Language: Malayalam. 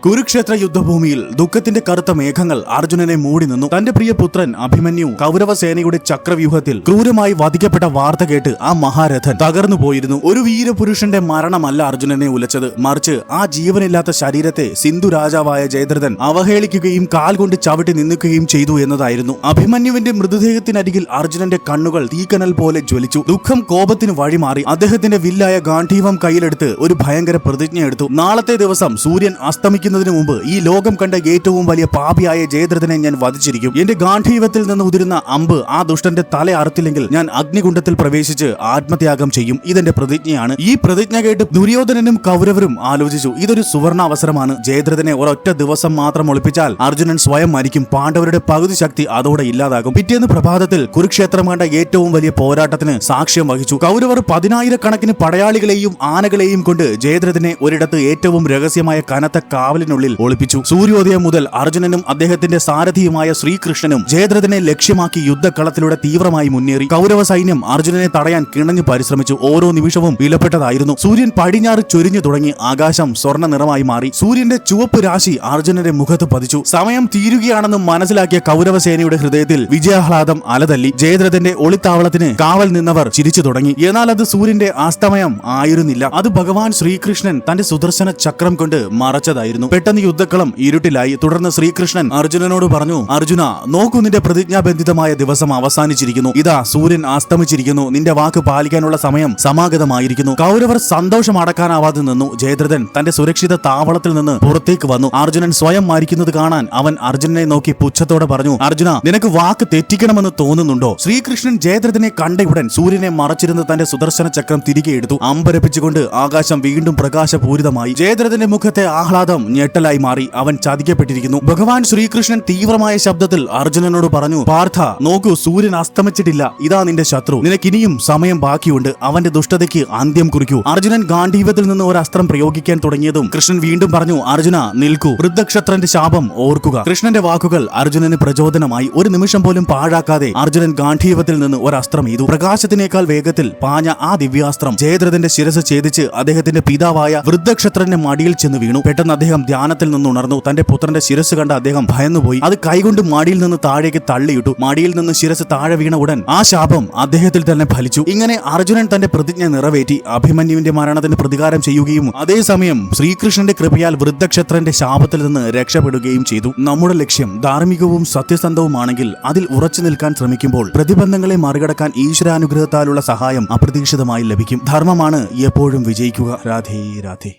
കുരുക്ഷേത്ര യുദ്ധഭൂമിയിൽ ദുഃഖത്തിന്റെ കറുത്ത മേഘങ്ങൾ അർജുനനെ മൂടി നിന്നു. തന്റെ പ്രിയ പുത്രൻ അഭിമന്യു കൗരവസേനയുടെ ചക്രവ്യൂഹത്തിൽ ക്രൂരമായി വധിക്കപ്പെട്ട വാർത്ത കേട്ട് ആ മഹാരഥൻ തകർന്നു പോയിരുന്നു. ഒരു വീരപുരുഷന്റെ മരണമല്ല അർജുനനെ ഉലച്ചത്, മറിച്ച് ആ ജീവനില്ലാത്ത ശരീരത്തെ സിന്ധു രാജാവായ ജയദ്രഥൻ അവഹേളിക്കുകയും കാൽ കൊണ്ട് ചവിട്ടി നിന്ദിക്കുകയും ചെയ്തു എന്നതായിരുന്നു. അഭിമന്യുവിന്റെ മൃതദേഹത്തിനരികിൽ അർജുനന്റെ കണ്ണുകൾ തീക്കനൽ പോലെ ജ്വലിച്ചു. ദുഃഖം കോപത്തിന് വഴിമാറി. അദ്ദേഹത്തിന്റെ വില്ലായ ഗാന്ധീവം കയ്യിലെടുത്ത് ഒരു ഭയങ്കര പ്രതിജ്ഞ എടുത്തു. നാളത്തെ ദിവസം സൂര്യൻ അസ്തമിക്കുന്നതിന് മുമ്പ് ഈ ലോകം കണ്ട ഏറ്റവും വലിയ പാപിയായ ജയദ്രഥനെ ഞാൻ വധിച്ചിരിക്കും. എന്റെ ഗാന്ധീവത്തിൽ നിന്ന് ഉതിരുന്ന അമ്പ് ആ ദുഷ്ടന്റെ തല അറുത്തില്ലെങ്കിൽ ഞാൻ അഗ്നികുണ്ഡത്തിൽ പ്രവേശിച്ച് ആത്മത്യാഗം ചെയ്യും. ഇതെന്റെ പ്രതിജ്ഞയാണ്. ഈ പ്രതിജ്ഞ കേട്ട് ദുര്യോധനനും കൗരവരും ആലോചിച്ചു, ഇതൊരു സുവർണ അവസരമാണ്. ജയദ്രഥനെ ഒരൊറ്റ ദിവസം മാത്രം ഒളിപ്പിച്ചാൽ അർജുനൻ സ്വയം മരിക്കും. പാണ്ഡവരുടെ പകുതി ശക്തി അതോടെ ഇല്ലാതാകും. പിറ്റേന്ന് പ്രഭാതത്തിൽ കുരുക്ഷേത്രം കണ്ട ഏറ്റവും വലിയ പോരാട്ടത്തിന് സാക്ഷ്യം വഹിച്ചു. കൗരവർ 10,000 പടയാളികളെയും ആനകളെയും കൊണ്ട് ജയദ്രഥനെ ഒരിടത്ത് ഏറ്റവും രഹസ്യമായ കനത്ത കാവലിനുള്ളിൽ ഒളിപ്പിച്ചു. സൂര്യോദയം മുതൽ അർജുനനും അദ്ദേഹത്തിന്റെ സാരഥിയുമായ ശ്രീകൃഷ്ണനും ജയദ്രഥനെ ലക്ഷ്യമാക്കി യുദ്ധക്കളത്തിലൂടെ തീവ്രമായി മുന്നേറി. കൗരവ സൈന്യം അർജുനനെ തടയാൻ കിണഞ്ഞു പരിശ്രമിച്ചു. ഓരോ നിമിഷവും വിലപ്പെട്ടതായിരുന്നു. സൂര്യൻ പടിഞ്ഞാറ് ചൊരിഞ്ഞു തുടങ്ങി. ആകാശം സ്വർണ്ണ നിറമായി മാറി. സൂര്യന്റെ ചുവപ്പ് രാശി അർജുനന്റെ മുഖത്ത് പതിച്ചു. സമയം തീരുകയാണെന്ന് മനസ്സിലാക്കിയ കൗരവസേനയുടെ ഹൃദയത്തിൽ വിജയാഹ്ലാദം അലതല്ലി. ജയദ്രഥന്റെ ഒളിത്താവളത്തിന് കാവൽ നിന്നവർ ചിരിച്ചു തുടങ്ങി. എന്നാൽ അത് സൂര്യന്റെ അസ്തമയം ആയിരുന്നില്ല. അത് ഭഗവാൻ ശ്രീകൃഷ്ണൻ തന്റെ സുദർശന ചക്രം കൊണ്ട് മറച്ചതായിരുന്നു. പെട്ടെന്ന് യുദ്ധക്കളം ഇരുട്ടിലായി. തുടർന്ന് ശ്രീകൃഷ്ണൻ അർജുനനോട് പറഞ്ഞു, അർജുന, നോക്കൂ, നിന്റെ പ്രതിജ്ഞാബന്ധിതമായ ദിവസം അവസാനിച്ചിരിക്കുന്നു. ഇതാ സൂര്യൻ അസ്തമിച്ചിരിക്കുന്നു. നിന്റെ വാക്ക് പാലിക്കാനുള്ള സമയം സമാഗതമായിരിക്കുന്നു. കൗരവർ സന്തോഷം അടക്കാനാവാതെ നിന്നു. ജയദ്രഥൻ തന്റെ സുരക്ഷിത താവളത്തിൽ നിന്ന് പുറത്തേക്ക് വന്നു. അർജുനൻ സ്വയം മരിക്കുന്നത് കാണാൻ അവൻ അർജുനനെ നോക്കി പുച്ഛത്തോടെ പറഞ്ഞു, അർജുന, നിനക്ക് വാക്ക് തെറ്റിക്കണമെന്ന് തോന്നുന്നുണ്ടോ? ശ്രീകൃഷ്ണൻ ജയദ്രഥനെ കണ്ടയുടൻ സൂര്യനെ മറച്ചിരുന്ന് തന്റെ സുദർശന ചക്രം തിരികെ എടുത്തു. അമ്പരപ്പിച്ചുകൊണ്ട് ആകാശം വീണ്ടും പ്രകാശപൂരിതമായി. ജയദ്രഥന്റെ മുഖത്തെ ആഹ്ലാദം ഞെട്ടലായി മാറി. അവൻ ചതിക്കപ്പെട്ടിരിക്കുന്നു. ഭഗവാൻ ശ്രീകൃഷ്ണൻ തീവ്രമായ ശബ്ദത്തിൽ അർജുനനോട് പറഞ്ഞു, പാർത്ഥ, നോക്കൂ, സൂര്യൻ അസ്തമിച്ചിട്ടില്ല. ഇതാ നിന്റെ ശത്രു. നിനക്കിനിയും സമയം ബാക്കിയുണ്ട്. അവന്റെ ദുഷ്ടതയ്ക്ക് അന്ത്യം കുറിക്കൂ. അർജുനൻ ഗാന്ധീവത്തിൽ നിന്ന് ഒരു അസ്ത്രം പ്രയോഗിക്കാൻ തുടങ്ങിയതും കൃഷ്ണൻ വീണ്ടും പറഞ്ഞു, അർജുന, നിൽക്കൂ. വൃദ്ധക്ഷത്രന്റെ ശാപം ഓർക്കുക. കൃഷ്ണന്റെ വാക്കുകൾ അർജുനന് പ്രചോദനമായി. ഒരു നിമിഷം പോലും പാഴാക്കാതെ അർജുനൻ ഗാന്ധീവത്തിൽ നിന്ന് ഒരു അസ്ത്രം എയ്തു. പ്രകാശത്തിനേക്കാൾ വേഗത്തിൽ പാഞ്ഞ ആ ദിവ്യാസ്ത്രം ജയദ്രഥന്റെ ശിരസ് ഛേദിച്ച് അദ്ദേഹത്തിന്റെ പിതാവായ വൃദ്ധക്ഷത്രന്റെ മടിയിൽ ചെന്ന് വീണു. പെട്ടെന്ന് അദ്ദേഹം ധ്യാനത്തിൽ നിന്ന് ഉണർന്നു. തന്റെ പുത്രന്റെ ശിരസ് കണ്ട അദ്ദേഹം ഭയന്നുപോയി. അത് കൈകൊണ്ട് മടിയിൽ നിന്ന് താഴേക്ക് തള്ളിയിട്ടു. മടിയിൽ നിന്ന് ശിരസ് താഴെ വീണ ഉടൻ ആ ശാപം അദ്ദേഹത്തിൽ തന്നെ ഫലിച്ചു. ഇങ്ങനെ അർജുനൻ തന്റെ പ്രതിജ്ഞ നിറവേറ്റി. അഭിമന്യുവിന്റെ മരണത്തിന് പ്രതികാരം ചെയ്യുകയും അതേസമയം ശ്രീകൃഷ്ണന്റെ കൃപയാൽ വൃദ്ധക്ഷത്രന്റെ ശാപത്തിൽ നിന്ന് രക്ഷപ്പെടുകയും ചെയ്തു. നമ്മുടെ ലക്ഷ്യം ധാർമ്മികവും സത്യസന്ധവുമാണെങ്കിൽ അതിൽ ഉറച്ചു നിൽക്കാൻ ശ്രമിക്കുമ്പോൾ പ്രതിബന്ധങ്ങളെ മറികടക്കാൻ ഈശ്വരാനുഗ്രഹത്താലുള്ള സഹായം അപ്രതീക്ഷിതമായി ലഭിക്കും. ധർമ്മമാണ് എപ്പോഴും വിജയിക്കുക. രാധേ രാധേ.